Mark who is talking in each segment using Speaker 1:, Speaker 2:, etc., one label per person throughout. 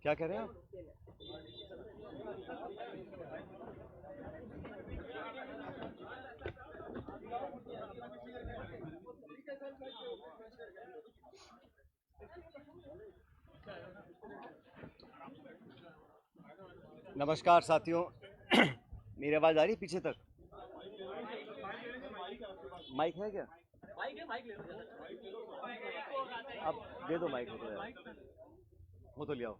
Speaker 1: क्या कह रहे हैं आप? नमस्कार साथियों। मेरी आवाज आ रही है पीछे तक? माइक है क्या? अब दे दो माइक, हो तो यार, वो तो ले आओ।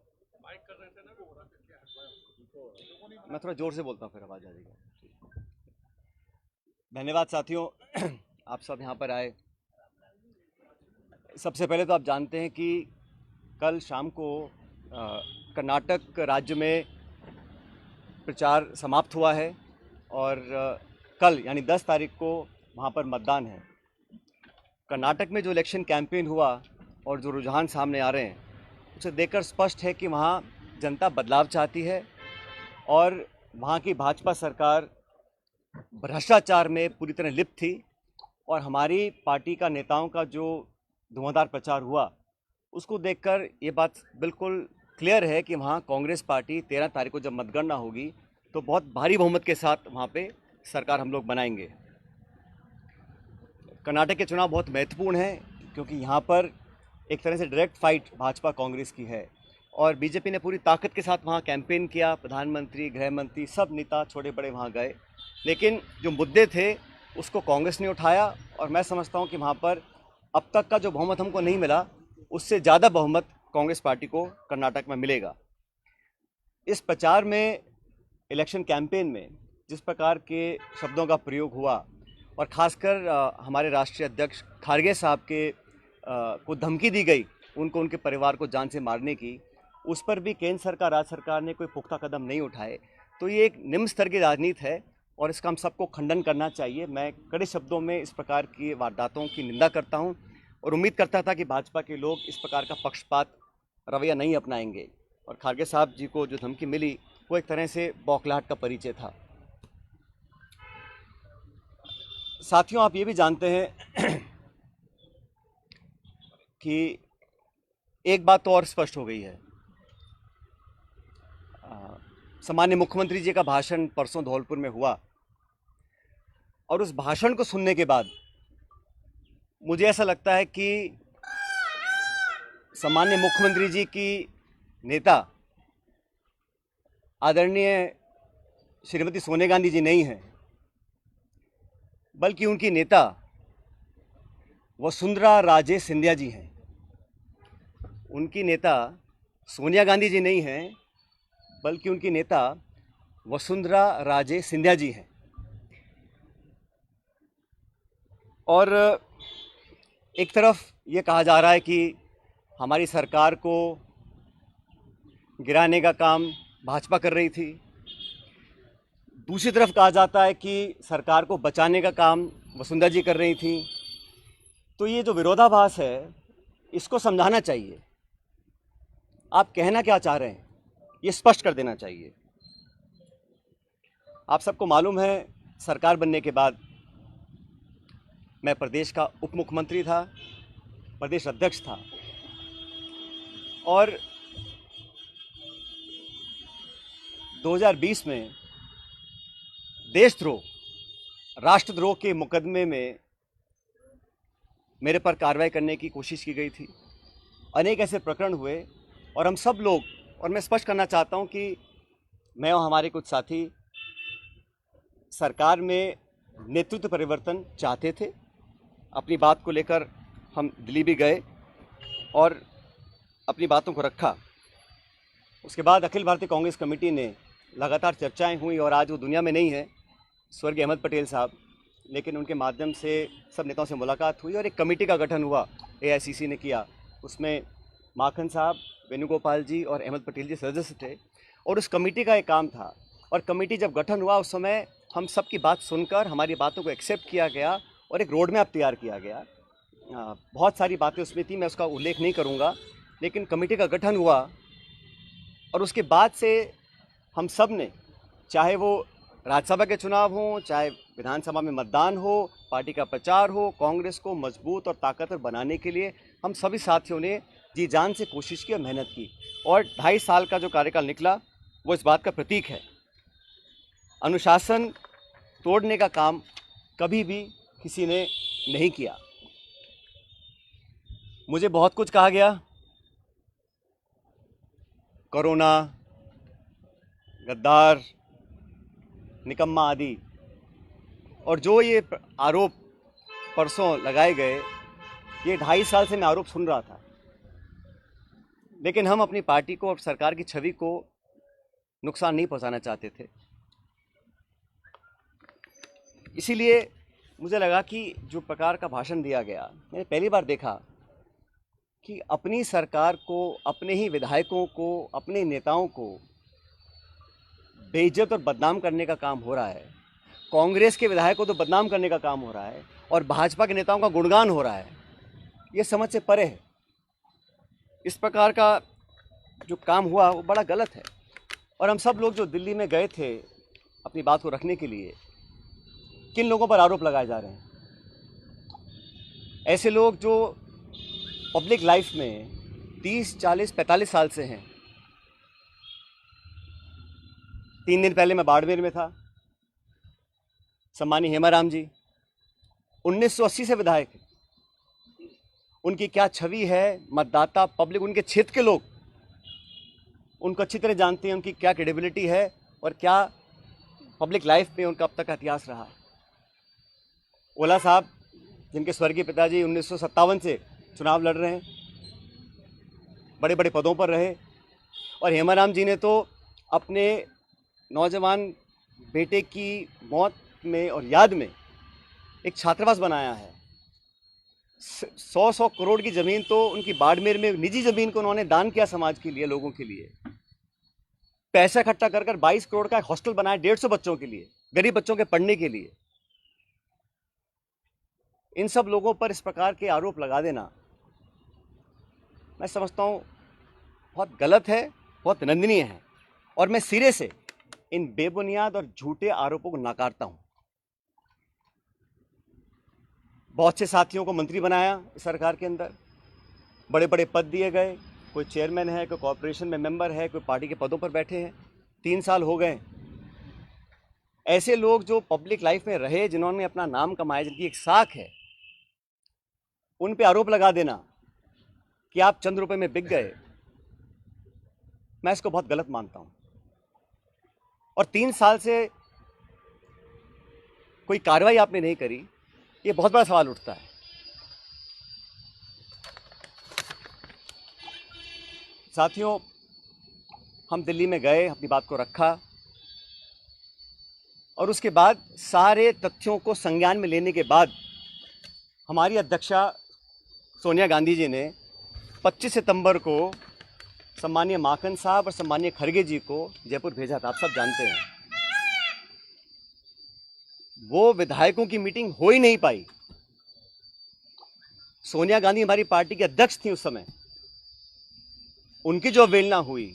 Speaker 1: मैं थोड़ा जोर से बोलता हूँ, फिर आवाज आ जाएगी। धन्यवाद साथियों, आप सब यहाँ पर आए। सबसे पहले तो आप जानते हैं कि कल शाम को कर्नाटक राज्य में प्रचार समाप्त हुआ है और कल यानी 10 तारीख को वहाँ पर मतदान है। कर्नाटक में जो इलेक्शन कैंपेन हुआ और जो रुझान सामने आ रहे हैं, उसे देखकर स्पष्ट है कि वहाँ जनता बदलाव चाहती है और वहाँ की भाजपा सरकार भ्रष्टाचार में पूरी तरह लिप्त थी। और हमारी पार्टी का नेताओं का जो धुआंधार प्रचार हुआ, उसको देखकर ये बात बिल्कुल क्लियर है कि वहाँ कांग्रेस पार्टी 13 तारीख को जब मतगणना होगी तो बहुत भारी बहुमत के साथ वहाँ पे सरकार हम लोग बनाएंगे। कर्नाटक के चुनाव बहुत महत्वपूर्ण हैं क्योंकि यहाँ पर एक तरह से डायरेक्ट फाइट भाजपा कांग्रेस की है और बीजेपी ने पूरी ताकत के साथ वहाँ कैंपेन किया। प्रधानमंत्री, गृह मंत्री, सब नेता छोटे बड़े वहाँ गए, लेकिन जो मुद्दे थे उसको कांग्रेस ने उठाया और मैं समझता हूँ कि वहाँ पर अब तक का जो बहुमत हमको नहीं मिला, उससे ज़्यादा बहुमत कांग्रेस पार्टी को कर्नाटक में मिलेगा। इस प्रचार में, इलेक्शन कैंपेन में जिस प्रकार के शब्दों का प्रयोग हुआ और ख़ासकर हमारे राष्ट्रीय अध्यक्ष खारगे साहब के को धमकी दी गई, उनको, उनके परिवार को जान से मारने की, उस पर भी केंद्र सरकार, राज्य सरकार ने कोई पुख्ता कदम नहीं उठाए। तो ये एक निम्न स्तर की राजनीति है और इसका हम सबको खंडन करना चाहिए। मैं कड़े शब्दों में इस प्रकार की वारदातों की निंदा करता हूं और उम्मीद करता था कि भाजपा के लोग इस प्रकार का पक्षपात रवैया नहीं अपनाएंगे। और खारगे साहब जी को जो धमकी मिली वो एक तरह से बौखलाहट का परिचय था। साथियों, आप ये भी जानते हैं कि एक बात तो और स्पष्ट हो गई है। सामान्य मुख्यमंत्री जी का भाषण परसों धौलपुर में हुआ और उस भाषण को सुनने के बाद मुझे ऐसा लगता है कि सामान्य मुख्यमंत्री जी की नेता आदरणीय श्रीमती सोनिया गांधी जी नहीं हैं, बल्कि उनकी नेता वसुंधरा राजे सिंधिया जी हैं। उनकी नेता सोनिया गांधी जी नहीं हैं, बल्कि उनकी नेता वसुंधरा राजे सिंधिया जी हैं। और एक तरफ ये कहा जा रहा है कि हमारी सरकार को गिराने का काम भाजपा कर रही थी, दूसरी तरफ कहा जाता है कि सरकार को बचाने का काम वसुंधरा जी कर रही थी। तो ये जो विरोधाभास है, इसको समझाना चाहिए। आप कहना क्या चाह रहे हैं, ये स्पष्ट कर देना चाहिए। आप सबको मालूम है, सरकार बनने के बाद मैं प्रदेश का उप मुख्यमंत्री था, प्रदेश अध्यक्ष था और 2020 में देशद्रोह, राष्ट्रद्रोह के मुकदमे में मेरे पर कार्रवाई करने की कोशिश की गई थी। अनेक ऐसे प्रकरण हुए और हम सब लोग, और मैं स्पष्ट करना चाहता हूं कि मैं और हमारे कुछ साथी सरकार में नेतृत्व परिवर्तन चाहते थे। अपनी बात को लेकर हम दिल्ली भी गए और अपनी बातों को रखा। उसके बाद अखिल भारतीय कांग्रेस कमेटी ने लगातार चर्चाएं हुई और आज वो दुनिया में नहीं है, स्वर्गीय अहमद पटेल साहब, लेकिन उनके माध्यम से सब नेताओं से मुलाकात हुई और एक कमेटी का गठन हुआ, एआईसीसी ने किया। उसमें माखन साहब, वेणुगोपाल जी और अहमद पटेल जी सदस्य थे और उस कमेटी का एक काम था। और कमेटी जब गठन हुआ, उस समय हम सब की बात सुनकर हमारी बातों को एक्सेप्ट किया गया और एक रोड मैप तैयार किया गया। बहुत सारी बातें उसमें थी, मैं उसका उल्लेख नहीं करूँगा, लेकिन कमेटी का गठन हुआ और उसके बाद से हम सब ने, चाहे वो राज्यसभा के चुनाव हों, चाहे विधानसभा में मतदान हो, पार्टी का प्रचार हो, कांग्रेस को मजबूत और ताकतवर बनाने के लिए हम सभी साथियों ने जी जान से कोशिश की और मेहनत की, और 2.5 साल का जो कार्यकाल निकला वो इस बात का प्रतीक है। अनुशासन तोड़ने का काम कभी भी किसी ने नहीं किया। मुझे बहुत कुछ कहा गया, कोरोना, गद्दार, निकम्मा आदि, और जो ये आरोप परसों लगाए गए, ये 2.5 साल से मैं आरोप सुन रहा था। लेकिन हम अपनी पार्टी को और सरकार की छवि को नुकसान नहीं पहुंचाना चाहते थे। इसीलिए मुझे लगा कि जो प्रकार का भाषण दिया गया, मैंने पहली बार देखा कि अपनी सरकार को, अपने ही विधायकों को, अपने नेताओं को बेइज्जत और बदनाम करने का काम हो रहा है। कांग्रेस के विधायकों को तो बदनाम करने का काम हो रहा है और भाजपा के नेताओं का गुणगान हो रहा है। ये समझ से परे है। इस प्रकार का जो काम हुआ वो बड़ा गलत है। और हम सब लोग जो दिल्ली में गए थे अपनी बात को रखने के लिए, किन लोगों पर आरोप लगाए जा रहे हैं? ऐसे लोग जो पब्लिक लाइफ में 30, 40, 45 साल से हैं। 3 दिन पहले मैं बाड़मेर में था। सम्मानीय हेमाराम जी 1980 से विधायक हैं। उनकी क्या छवि है, मतदाता, पब्लिक, उनके क्षेत्र के लोग उनको अच्छी तरह जानते हैं, उनकी क्या क्रेडिबिलिटी है और क्या पब्लिक लाइफ में उनका अब तक का इतिहास रहा। ओला साहब, जिनके स्वर्गीय पिताजी 1957 से चुनाव लड़ रहे हैं, बड़े बड़े पदों पर रहे, और हेमाराम जी ने तो अपने नौजवान बेटे की मौत में और याद में एक छात्रावास बनाया है। 100 करोड़ की ज़मीन तो उनकी बाड़मेर में, निजी ज़मीन को उन्होंने दान किया समाज के लिए, लोगों के लिए। पैसा इकट्ठा कर 22 करोड़ का एक हॉस्टल बनाया 150 बच्चों के लिए, गरीब बच्चों के पढ़ने के लिए। इन सब लोगों पर इस प्रकार के आरोप लगा देना, मैं समझता हूँ बहुत गलत है, बहुत निंदनीय है, और मैं सिरे से इन बेबुनियाद और झूठे आरोपों को नकारता हूँ। बहुत से साथियों को मंत्री बनाया सरकार के अंदर, बड़े बड़े पद दिए गए, कोई चेयरमैन है, कोई कॉर्पोरेशन में मेंबर है, कोई पार्टी के पदों पर बैठे हैं। 3 साल हो गए। ऐसे लोग जो पब्लिक लाइफ में रहे, जिन्होंने अपना नाम कमाया, जिनकी एक साख है, उन पे आरोप लगा देना कि आप चंद रुपए में बिक गए, मैं इसको बहुत गलत मानता हूं। और 3 साल से कोई कार्रवाई आपने नहीं करी, ये बहुत बड़ा सवाल उठता है। साथियों, हम दिल्ली में गए, अपनी बात को रखा, और उसके बाद सारे तथ्यों को संज्ञान में लेने के बाद हमारी अध्यक्षा सोनिया गांधी जी ने 25 सितंबर को सम्मानीय माखन साहब और सम्मानीय खड़गे जी को जयपुर भेजा था। आप सब जानते हैं। वो विधायकों की मीटिंग हो ही नहीं पाई। सोनिया गांधी हमारी पार्टी की अध्यक्ष थी उस समय। उनकी जो अवहेलना हुई,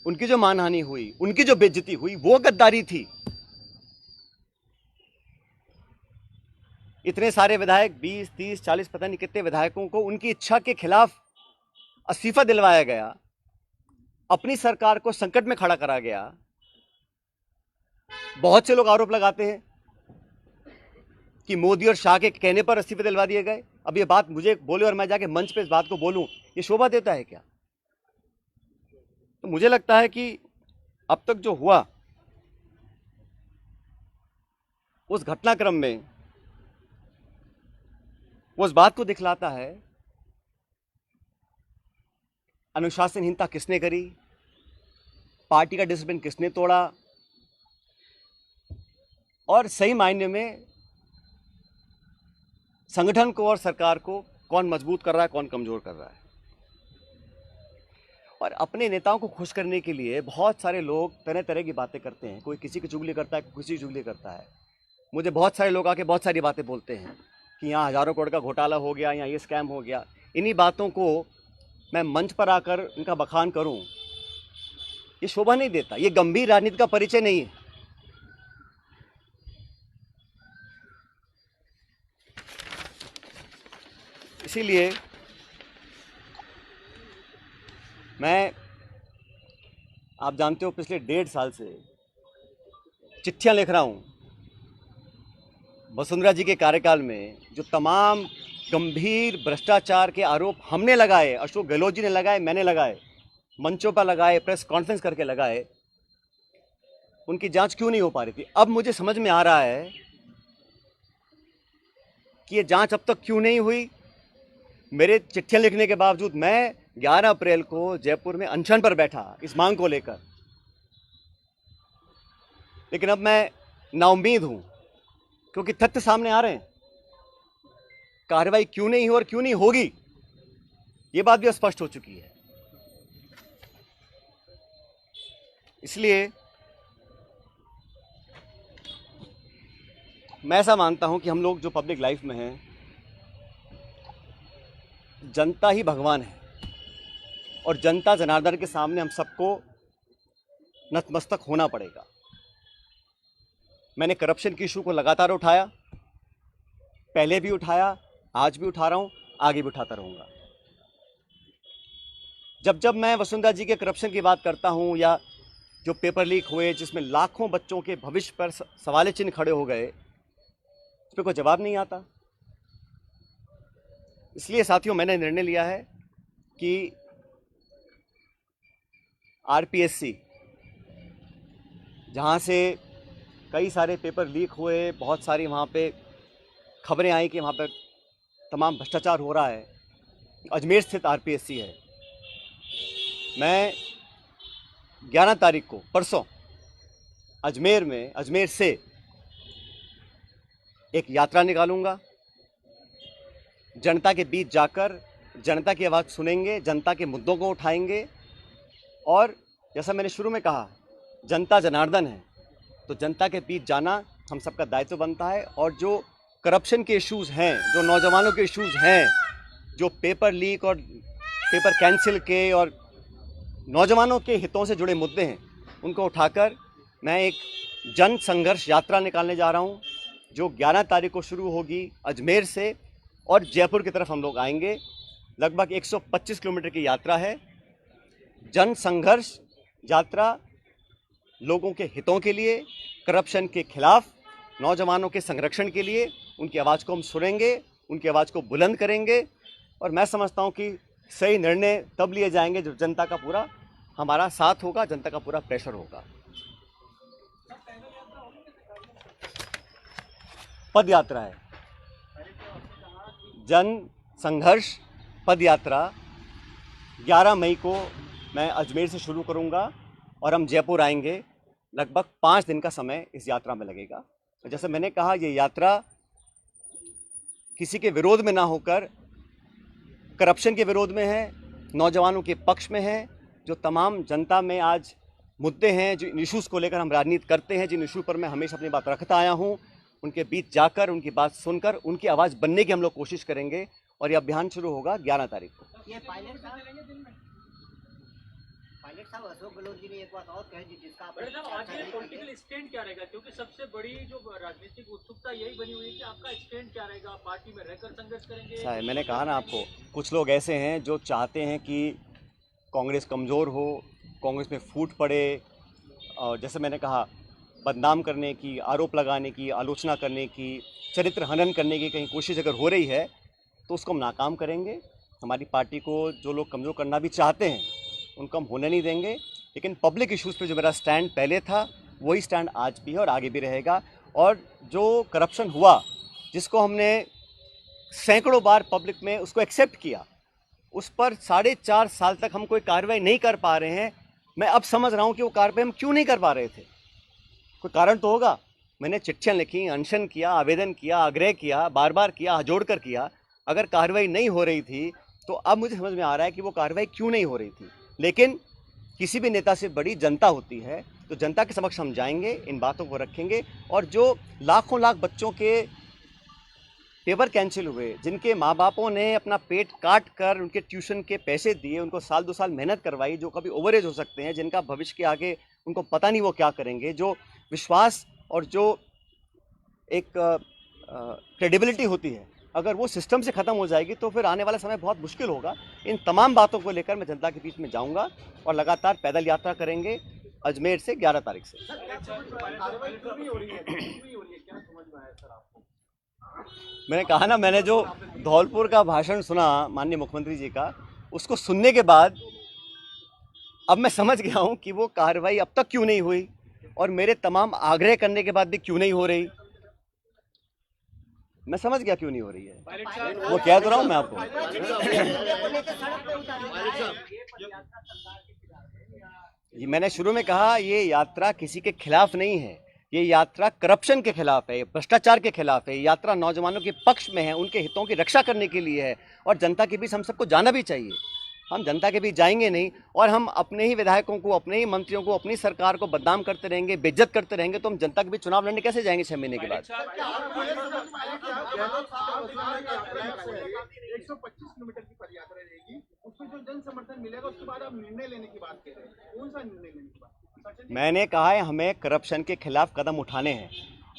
Speaker 1: उनकी जो मानहानि हुई, उनकी जो बेइज्जती हुई, वो गद्दारी थी। इतने सारे विधायक, 20, 30, 40, पता नहीं कितने विधायकों को उनकी इच्छा के खिलाफ इस्तीफा दिलवाया गया, अपनी सरकार को संकट में खड़ा करा गया। बहुत से लोग आरोप लगाते हैं कि मोदी और शाह के कहने पर इस्तीफे दिलवा दिए गए। अब ये बात मुझे बोले और मैं जाके मंच पे इस बात को बोलूं, ये शोभा देता है क्या? तो मुझे लगता है कि अब तक जो हुआ उस घटनाक्रम में वो इस बात को दिखलाता है अनुशासनहीनता किसने करी, पार्टी का डिसिप्लिन किसने तोड़ा, और सही मायने में संगठन को और सरकार को कौन मजबूत कर रहा है, कौन कमजोर कर रहा है। और अपने नेताओं को खुश करने के लिए बहुत सारे लोग तरह तरह की बातें करते हैं। कोई किसी की चुगली करता है, कोई किसी की चुगली करता है। मुझे बहुत सारे लोग आके बहुत सारी बातें बोलते हैं कि यहाँ हज़ारों करोड़ का घोटाला हो गया, यहाँ ये स्कैम हो गया। इन्हीं बातों को मैं मंच पर आकर इनका बखान करूँ, ये शोभा नहीं देता, ये गंभीर राजनीति का परिचय नहीं है। इसीलिए मैं, आप जानते हो, पिछले 1.5 साल से चिट्ठियां लिख रहा हूं वसुंधरा जी के कार्यकाल में जो तमाम गंभीर भ्रष्टाचार के आरोप हमने लगाए, अशोक गहलोत जी ने लगाए, मैंने लगाए, मंचों पर लगाए, प्रेस कॉन्फ्रेंस करके लगाए, उनकी जांच क्यों नहीं हो पा रही थी। अब मुझे समझ में आ रहा है कि ये जांच अब तक क्यों नहीं हुई। मेरे चिट्ठियां लिखने के बावजूद मैं 11 अप्रैल को जयपुर में अनशन पर बैठा इस मांग को लेकर, लेकिन अब मैं नाउम्मीद हूं क्योंकि तथ्य सामने आ रहे हैं। कार्रवाई क्यों नहीं हुई और क्यों नहीं होगी, ये बात भी स्पष्ट हो चुकी है। इसलिए मैं ऐसा मानता हूं कि हम लोग जो पब्लिक लाइफ में हैं, जनता ही भगवान है और जनता जनार्दन के सामने हम सबको नतमस्तक होना पड़ेगा। मैंने करप्शन की इशू को लगातार उठाया, पहले भी उठाया, आज भी उठा रहा हूं, आगे भी उठाता रहूंगा। जब जब मैं वसुंधरा जी के करप्शन की बात करता हूं या जो पेपर लीक हुए जिसमें लाखों बच्चों के भविष्य पर सवाल चिन्ह खड़े हो गए, उस पर कोई जवाब नहीं आता। इसलिए साथियों, मैंने निर्णय लिया है कि आरपीएससी, जहां से कई सारे पेपर लीक हुए, बहुत सारी वहाँ पे खबरें आई कि वहाँ पर तमाम भ्रष्टाचार हो रहा है, अजमेर स्थित आरपीएससी है। मैं 11 तारीख को, परसों, अजमेर से एक यात्रा निकालूंगा। जनता के बीच जाकर जनता की आवाज़ सुनेंगे, जनता के मुद्दों को उठाएंगे और जैसा मैंने शुरू में कहा, जनता जनार्दन है, तो जनता के बीच जाना हम सबका दायित्व बनता है। और जो करप्शन के इश्यूज़ हैं, जो नौजवानों के इश्यूज़ हैं, जो पेपर लीक और पेपर कैंसिल के और नौजवानों के हितों से जुड़े मुद्दे हैं, उनको उठाकर मैं एक जन संघर्ष यात्रा निकालने जा रहा हूं, जो 11 तारीख को शुरू होगी अजमेर से और जयपुर की तरफ हम लोग आएंगे। लगभग 125 किलोमीटर की यात्रा है। जन संघर्ष यात्रा लोगों के हितों के लिए, करप्शन के खिलाफ, नौजवानों के संरक्षण के लिए। उनकी आवाज़ को हम सुनेंगे, उनकी आवाज़ को बुलंद करेंगे और मैं समझता हूं कि सही निर्णय तब लिए जाएंगे जब जनता का पूरा हमारा साथ होगा, जनता का पूरा प्रेशर होगा। पद यात्रा है, जन संघर्ष पद यात्रा 11 मई को मैं अजमेर से शुरू करूंगा और हम जयपुर आएंगे। लगभग 5 दिन का समय इस यात्रा में लगेगा। जैसे मैंने कहा, ये यात्रा किसी के विरोध में ना होकर करप्शन के विरोध में है, नौजवानों के पक्ष में है। जो तमाम जनता में आज मुद्दे हैं, जिन इशूज़ को लेकर हम राजनीति करते हैं, जिन इशू पर मैं हमेशा अपनी बात रखता आया हूं, उनके बीच जाकर, उनकी बात सुनकर, उनकी आवाज़ बनने की हम लोग कोशिश करेंगे। और ये अभियान शुरू होगा 11 तारीख को।
Speaker 2: ये पायलट साहब अशोक गहलोत जी ने एक बात और कही जिसका आप
Speaker 3: आज ये पॉलिटिकल स्टैंड क्या रहेगा, क्योंकि सबसे बड़ी जो राजनीतिक उत्सुकता यही बनी हुई है कि आपका स्टैंड क्या रहेगा, पार्टी में रहकर संघर्ष करेंगे।
Speaker 1: मैंने कहा ना आपको, कुछ लोग ऐसे हैं जो चाहते हैं कि कांग्रेस कमज़ोर हो, कांग्रेस में फूट पड़े, और जैसे मैंने कहा, बदनाम करने की, आरोप लगाने की, आलोचना करने की, चरित्र हनन करने की कहीं कोशिश अगर हो रही है तो उसको हम नाकाम करेंगे। हमारी पार्टी को जो लोग कमज़ोर करना भी चाहते हैं उनको हम होने नहीं देंगे। लेकिन पब्लिक इश्यूज़ पे जो मेरा स्टैंड पहले था वही स्टैंड आज भी है और आगे भी रहेगा। और जो करप्शन हुआ, जिसको हमने सैकड़ों बार पब्लिक में उसको एक्सेप्ट किया, उस पर 4.5 साल तक हम कोई कार्रवाई नहीं कर पा रहे हैं। मैं अब समझ रहा हूँ कि वो कार्रवाई हम क्यों नहीं कर पा रहे थे। कोई कारण तो होगा। मैंने चिट्ठियाँ लिखी, अनशन किया, आवेदन किया, आग्रह किया, बार बार किया, हाथ जोड़ कर किया। अगर कार्रवाई नहीं हो रही थी तो अब मुझे समझ में आ रहा है कि वो कार्रवाई क्यों नहीं हो रही थी। लेकिन किसी भी नेता से बड़ी जनता होती है, तो जनता के समक्ष हम जाएंगे, इन बातों को रखेंगे। और जो लाखों लाख बच्चों के पेपर कैंसिल हुए, जिनके माँ बापों ने अपना पेट काट कर उनके ट्यूशन के पैसे दिए, उनको साल 2 साल मेहनत करवाई, जो कभी ओवरेज हो सकते हैं, जिनका भविष्य के आगे उनको पता नहीं वो क्या करेंगे, जो विश्वास और जो एक क्रेडिबिलिटी होती है अगर वो सिस्टम से ख़त्म हो जाएगी तो फिर आने वाला समय बहुत मुश्किल होगा। इन तमाम बातों को लेकर मैं जनता के बीच में जाऊंगा और लगातार पैदल यात्रा करेंगे अजमेर से 11 तारीख से। मैंने कहा ना, मैंने जो धौलपुर का भाषण सुना माननीय मुख्यमंत्री जी का, उसको सुनने के बाद अब मैं समझ गया हूं कि वो कार्रवाई अब तक क्यों नहीं हुई और मेरे तमाम आग्रह करने के बाद भी क्यों नहीं हो रही। मैं समझ गया क्यों नहीं हो रही है। वो कह तो रहा हूं मैं आपको। ये मैंने शुरू में कहा, ये यात्रा किसी के खिलाफ नहीं है, ये यात्रा करप्शन के खिलाफ है, भ्रष्टाचार के खिलाफ है। ये यात्रा नौजवानों के पक्ष में है, उनके हितों की रक्षा करने के लिए है और जनता के बीच हम सबको जाना भी चाहिए। हम जनता के बीच जाएंगे नहीं और हम अपने ही विधायकों को, अपने ही मंत्रियों को, अपनी सरकार को बदनाम करते रहेंगे, बेइज्जत करते रहेंगे तो हम जनता के बीच चुनाव लड़ने कैसे जाएंगे 6 महीने के बाद।
Speaker 4: 125 किलोमीटर की पदयात्रा रहेगी, उसमें जो जन समर्थन मिलेगा उसके बाद आप निर्णय लेने की बात कह रहे हैं। कौन सा निर्णय लेने की बात?
Speaker 1: मैंने कहा है हमें करप्शन के खिलाफ कदम उठाने हैं।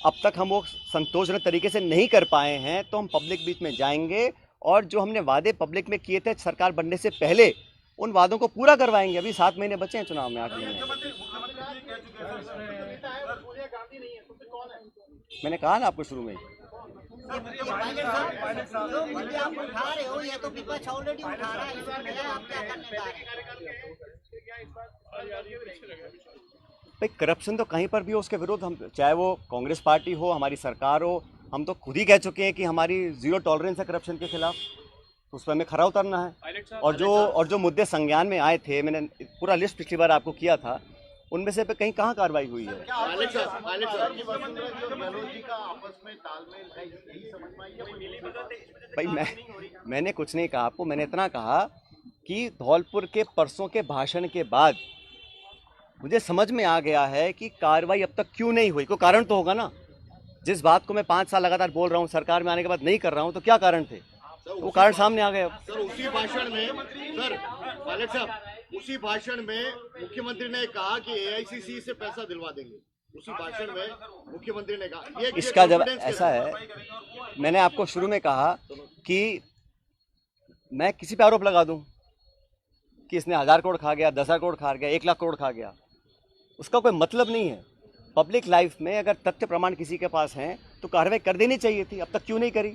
Speaker 1: अब तक हम वो संतोषजनक तरीके से नहीं कर पाए हैं तो हम पब्लिक बीच में जाएंगे और जो हमने वादे पब्लिक में किए थे सरकार बनने से पहले, उन वादों को पूरा करवाएंगे। अभी 7 महीने बचे हैं चुनाव में, 8 महीने। मैंने कहा ना आपको शुरू में। भाई करप्शन तो कहीं पर भी हो, उसके विरुद्ध हम, चाहे वो कांग्रेस पार्टी हो, हमारी सरकार हो, हम तो खुद ही कह चुके हैं कि हमारी 0 टॉलरेंस है करप्शन के खिलाफ। तो उस पर हमें खरा उतरना है। और जो मुद्दे संज्ञान में आए थे, मैंने पूरा लिस्ट पिछली बार आपको किया था, उनमें से कहीं कहाँ कार्रवाई हुई है। भाई मैंने कुछ नहीं कहा आपको, मैंने इतना कहा कि धौलपुर के परसों के भाषण के बाद मुझे समझ में आ गया है कि कार्रवाई अब तक क्यों नहीं हुई। कोई कारण तो होगा ना। जिस बात को मैं 5 साल लगातार बोल रहा हूँ, सरकार में आने के बाद नहीं कर रहा हूँ, तो क्या कारण थे? वो कारण सामने आ गए।
Speaker 5: सर उसी भाषण में, सर पायलट साहब, उसी भाषण में मुख्यमंत्री ने कहा कि एआईसीसी से पैसा दिलवा देंगे। उसी भाषण में मुख्यमंत्री ने कहा। ये
Speaker 1: इसका जब ऐसा है, मैंने आपको शुरू में कहा कि मैं किसी पे आरोप लगा दूं कि इसने 1000 करोड़ खा गया, 10,000 करोड़ खा गया, 1 लाख करोड़ खा गया, उसका कोई मतलब नहीं है। पब्लिक लाइफ में अगर तथ्य प्रमाण किसी के पास हैं तो कार्रवाई कर देनी चाहिए थी, अब तक क्यों नहीं करी?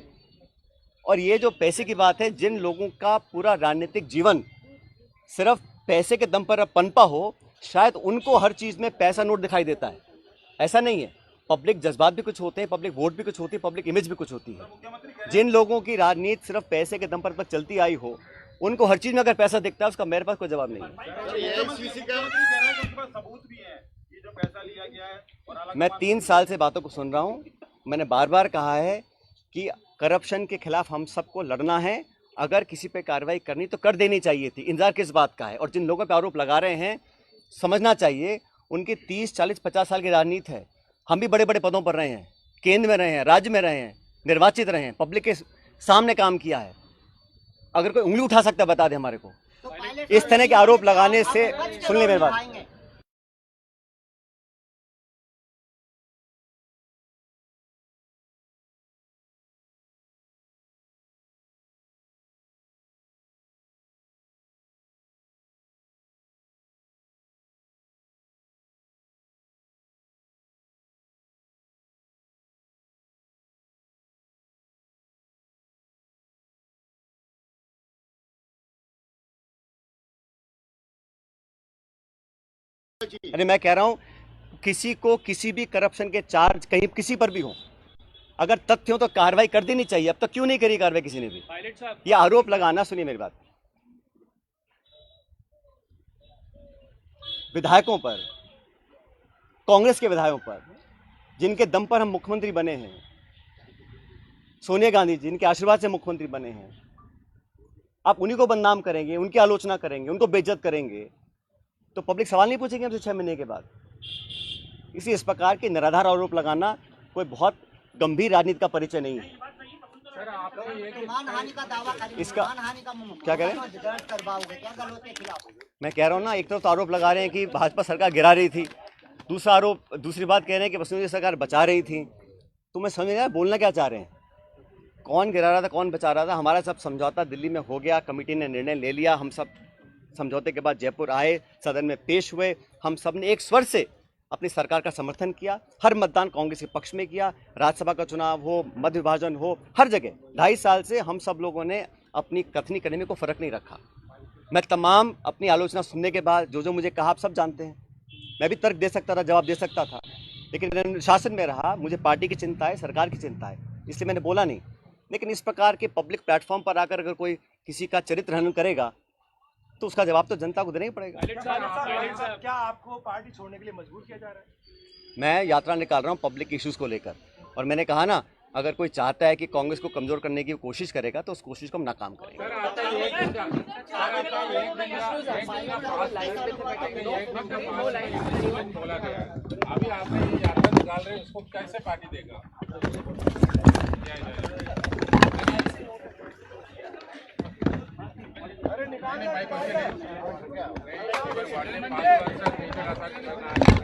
Speaker 1: और ये जो पैसे की बात है, जिन लोगों का पूरा राजनीतिक जीवन सिर्फ पैसे के दम पर पनपा हो, शायद उनको हर चीज़ में पैसा नोट दिखाई देता है। ऐसा नहीं है। पब्लिक जज्बात भी कुछ होते हैं, पब्लिक वोट भी कुछ होती है, पब्लिक इमेज भी कुछ होती है। जिन लोगों की राजनीति सिर्फ पैसे के दम पर चलती आई हो, उनको हर चीज़ में अगर पैसा दिखता है, उसका मेरे पास कोई जवाब नहीं है। मैं 3 साल से बातों को सुन रहा हूँ। मैंने बार बार कहा है कि करप्शन के खिलाफ हम सबको लड़ना है। अगर किसी पे कार्रवाई करनी तो कर देनी चाहिए थी। इंतजार किस बात का है? और जिन लोगों पे आरोप लगा रहे हैं, समझना चाहिए उनकी 30, 40, 50 साल की राजनीति है। हम भी बड़े बड़े पदों पर रहे हैं, केंद्र में रहे हैं, राज्य में रहे हैं, निर्वाचित रहे हैं, पब्लिक के सामने काम किया है। अगर कोई उंगली उठा सकता है बता दे हमारे को। इस तरह के आरोप लगाने से, सुन ले मेरी बात, अरे मैं कह रहा हूं, किसी को किसी भी करप्शन के चार्ज कहीं किसी पर भी हो, अगर तथ्य हो तो कार्रवाई कर देनी चाहिए। अब तक क्यों नहीं करी कार्रवाई किसी ने भी? ये आरोप लगाना, सुनिए मेरी बात, विधायकों पर, कांग्रेस के विधायकों पर, जिनके दम पर हम मुख्यमंत्री बने हैं, सोनिया गांधी जिनके आशीर्वाद से मुख्यमंत्री बने हैं, आप उन्हीं को बदनाम करेंगे, उनकी आलोचना करेंगे, उनको बेइज्जत करेंगे, तो पब्लिक सवाल नहीं पूछेगी हमसे 6 महीने के बाद। इस प्रकार के निराधार आरोप लगाना कोई बहुत गंभीर राजनीति का परिचय नहीं है।
Speaker 2: मानहानि का दावा करेंगे,
Speaker 1: इसका
Speaker 2: मानहानि का
Speaker 1: क्या कह रहे हैं?
Speaker 2: दर्ज करवाओगे क्या गलत के खिलाफ?
Speaker 1: मैं कह रहा हूँ ना, एक तरफ तो आरोप लगा रहे हैं कि भाजपा सरकार गिरा रही थी, दूसरी बात कह रहे हैं कि वसुंधरा सरकार बचा रही थी। तो मैं समझ नहीं आया बोलना क्या चाह रहे हैं। कौन गिरा रहा था, कौन बचा रहा था, हमारा सब समझौता दिल्ली में हो गया, कमेटी ने निर्णय ले लिया, हम सब समझौते के बाद जयपुर आए, सदन में पेश हुए, हम सब ने एक स्वर से अपनी सरकार का समर्थन किया, हर मतदान कांग्रेस के पक्ष में किया, राज्यसभा का चुनाव हो, मध्य विभाजन हो, हर जगह 2.5 साल से हम सब लोगों ने अपनी कथनी करने में कोई फर्क नहीं रखा। मैं तमाम अपनी आलोचना सुनने के बाद जो मुझे कहा आप सब जानते हैं, मैं भी तर्क दे सकता था, जवाब दे सकता था, लेकिन मैंने अनुशासन में रहा, मुझे पार्टी की चिंता है, सरकार की चिंता है, इसलिए मैंने बोला नहीं। लेकिन इस प्रकार के पब्लिक प्लेटफॉर्म पर आकर अगर कोई किसी का चरित्र हनन करेगा तो उसका जवाब तो जनता को देना ही पड़ेगा।
Speaker 6: क्या आपको पार्टी छोड़ने के लिए मजबूर किया जा रहा है?
Speaker 1: मैं यात्रा निकाल रहा हूँ पब्लिक इश्यूज को लेकर, और मैंने कहा ना, अगर कोई चाहता है कि कांग्रेस को कमजोर करने की कोशिश करेगा तो उस कोशिश को हम नाकाम करेंगे।
Speaker 7: अभी आपने ये यात्रा निकाल रहे हैं, उसको कैसे पार्टी देगा? अरे निकालने